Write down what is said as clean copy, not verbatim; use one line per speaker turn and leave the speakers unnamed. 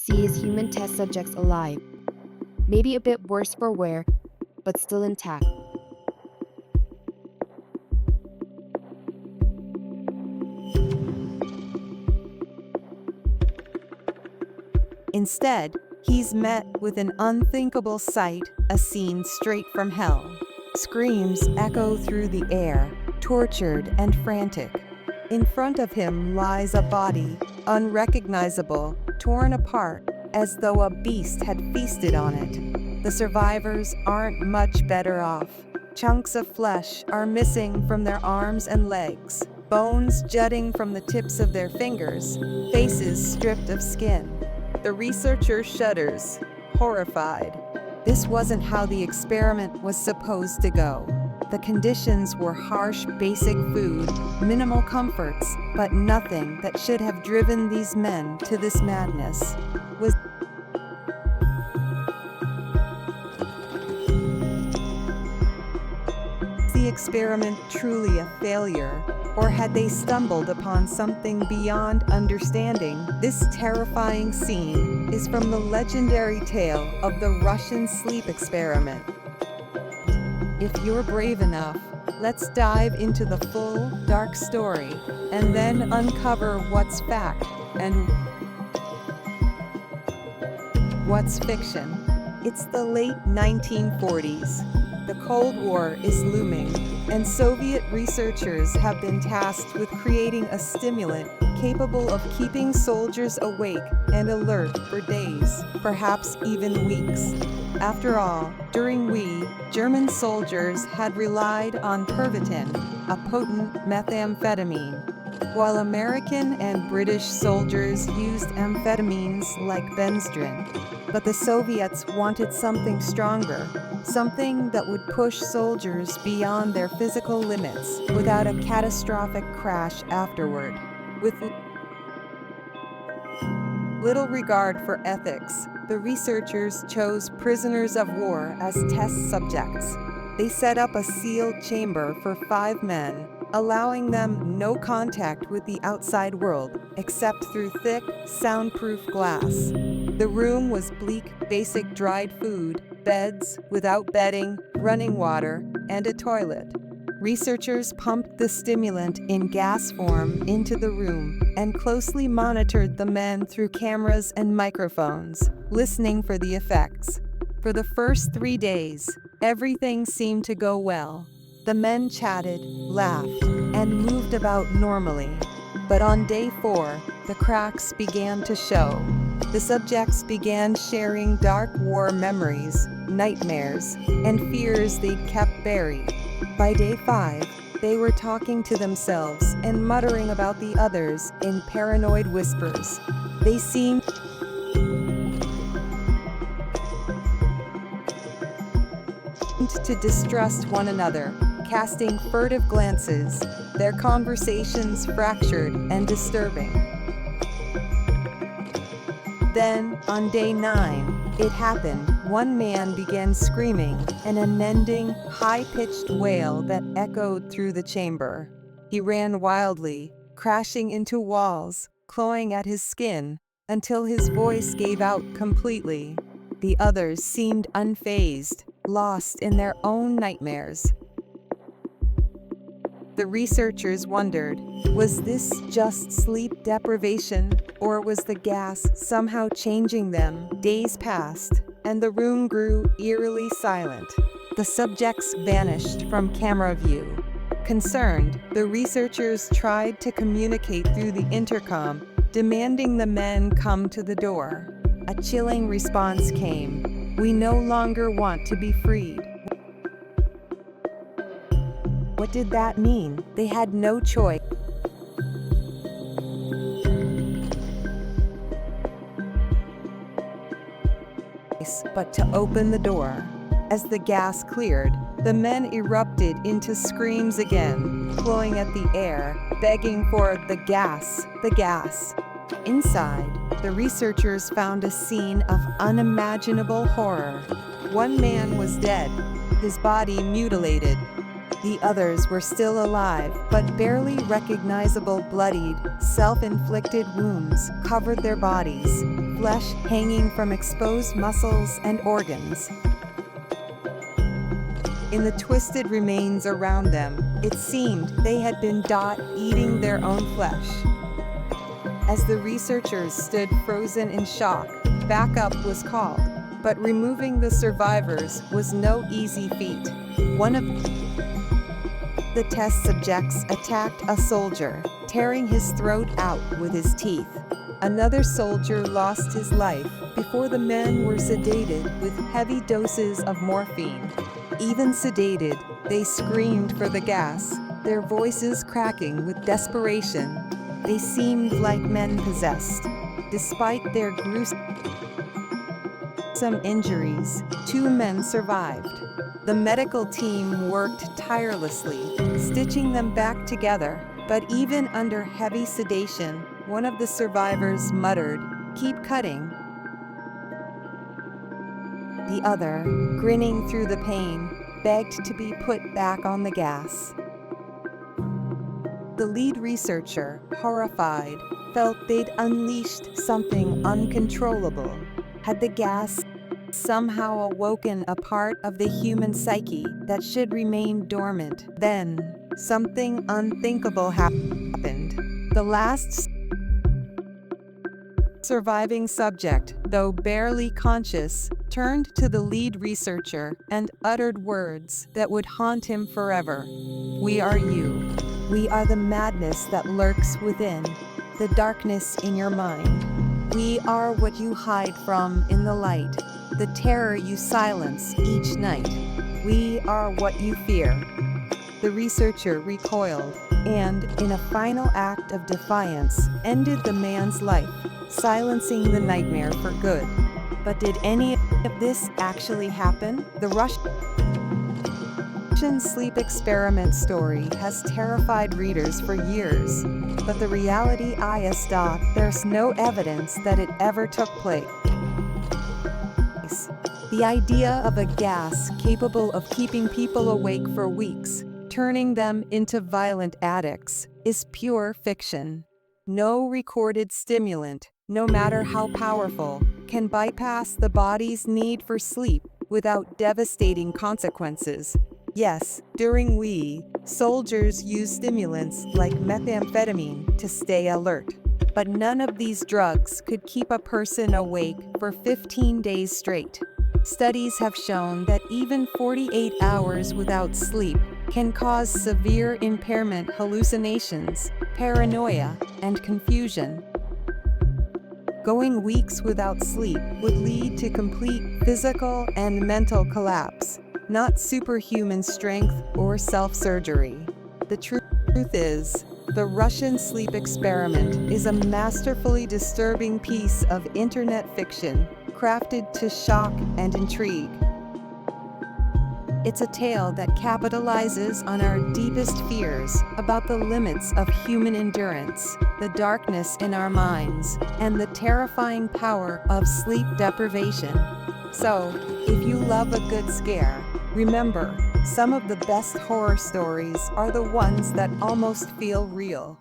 sees human test subjects alive, maybe a bit worse for wear, but still intact.
Instead, he's met with an unthinkable sight, a scene straight from hell. Screams echo through the air, tortured and frantic. In front of him lies a body, unrecognizable, torn apart, as though a beast had feasted on it. The survivors aren't much better off. Chunks of flesh are missing from their arms and legs, bones jutting from the tips of their fingers, faces stripped of skin. The researcher shudders, horrified. This wasn't how the experiment was supposed to go. The conditions were harsh, basic food, minimal comforts, but nothing that should have driven these men to this madness. Was the experiment truly a failure? Or had they stumbled upon something beyond understanding? This terrifying scene is from the legendary tale of the Russian sleep experiment. If you're brave enough, let's dive into the full, dark story, and then uncover what's fact and what's fiction. It's the late 1940s. The Cold War is looming, and Soviet researchers have been tasked with creating a stimulant capable of keeping soldiers awake and alert for days, perhaps even weeks. After all, during German soldiers had relied on Pervitin, a potent methamphetamine, while American and British soldiers used amphetamines like Benzedrine. But the Soviets wanted something stronger, something that would push soldiers beyond their physical limits without a catastrophic crash afterward. With little regard for ethics, the researchers chose prisoners of war as test subjects. They set up a sealed chamber for 5 men, allowing them no contact with the outside world except through thick, soundproof glass. The room was bleak, basic dried food, beds without bedding, running water, and a toilet. Researchers pumped the stimulant in gas form into the room and closely monitored the men through cameras and microphones, listening for the effects. For the first 3 days, everything seemed to go well. The men chatted, laughed, and moved about normally. But on day 4, the cracks began to show. The subjects began sharing dark war memories, nightmares, and fears they'd kept buried. By day 5, they were talking to themselves and muttering about the others in paranoid whispers. They seemed to distrust one another, casting furtive glances, their conversations fractured and disturbing. Then, on day 9, it happened. One man began screaming, an unending, high-pitched wail that echoed through the chamber. He ran wildly, crashing into walls, clawing at his skin, until his voice gave out completely. The others seemed unfazed, lost in their own nightmares. The researchers wondered, was this just sleep deprivation, or was the gas somehow changing them? Days passed, and the room grew eerily silent. The subjects vanished from camera view. Concerned, the researchers tried to communicate through the intercom, demanding the men come to the door. A chilling response came. "We no longer want to be freed." What did that mean? They had no choice but to open the door. As the gas cleared, the men erupted into screams again, clawing at the air, begging for the gas, the gas. Inside, the researchers found a scene of unimaginable horror. One man was dead, his body mutilated. The others were still alive, but barely recognizable bloodied, self-inflicted wounds covered their bodies. flesh hanging from exposed muscles and organs. In the twisted remains around them, it seemed they had been eating their own flesh. As the researchers stood frozen in shock, backup was called, but removing the survivors was no easy feat. One of the test subjects attacked a soldier, tearing his throat out with his teeth. Another soldier lost his life before the men were sedated with heavy doses of morphine. Even sedated, they screamed for the gas, their voices cracking with desperation. They seemed like men possessed. Despite their gruesome injuries, 2 men survived. The medical team worked tirelessly, stitching them back together, but even under heavy sedation, one of the survivors muttered, "Keep cutting." The other, grinning through the pain, begged to be put back on the gas. The lead researcher, horrified, felt they'd unleashed something uncontrollable. Had the gas somehow awoken a part of the human psyche that should remain dormant? Then, something unthinkable happened. The last surviving subject, though barely conscious, turned to the lead researcher and uttered words that would haunt him forever. "We are you. We are the madness that lurks within, the darkness in your mind. We are what you hide from in the light, the terror you silence each night. We are what you fear." The researcher recoiled and, in a final act of defiance, ended the man's life, silencing the nightmare for good. But did any of this actually happen? The Russian sleep experiment story has terrified readers for years, but the reality is there's no evidence that it ever took place. The idea of a gas capable of keeping people awake for weeks, turning them into violent addicts, is pure fiction. No recorded stimulant, no matter how powerful, can bypass the body's need for sleep without devastating consequences. Yes, during soldiers use stimulants like methamphetamine to stay alert. But none of these drugs could keep a person awake for 15 days straight. Studies have shown that even 48 hours without sleep can cause severe impairment, hallucinations, paranoia, and confusion. Going weeks without sleep would lead to complete physical and mental collapse, not superhuman strength or self-surgery. The truth is, the Russian sleep experiment is a masterfully disturbing piece of internet fiction crafted to shock and intrigue. It's a tale that capitalizes on our deepest fears about the limits of human endurance, the darkness in our minds, and the terrifying power of sleep deprivation. So, if you love a good scare, remember, some of the best horror stories are the ones that almost feel real.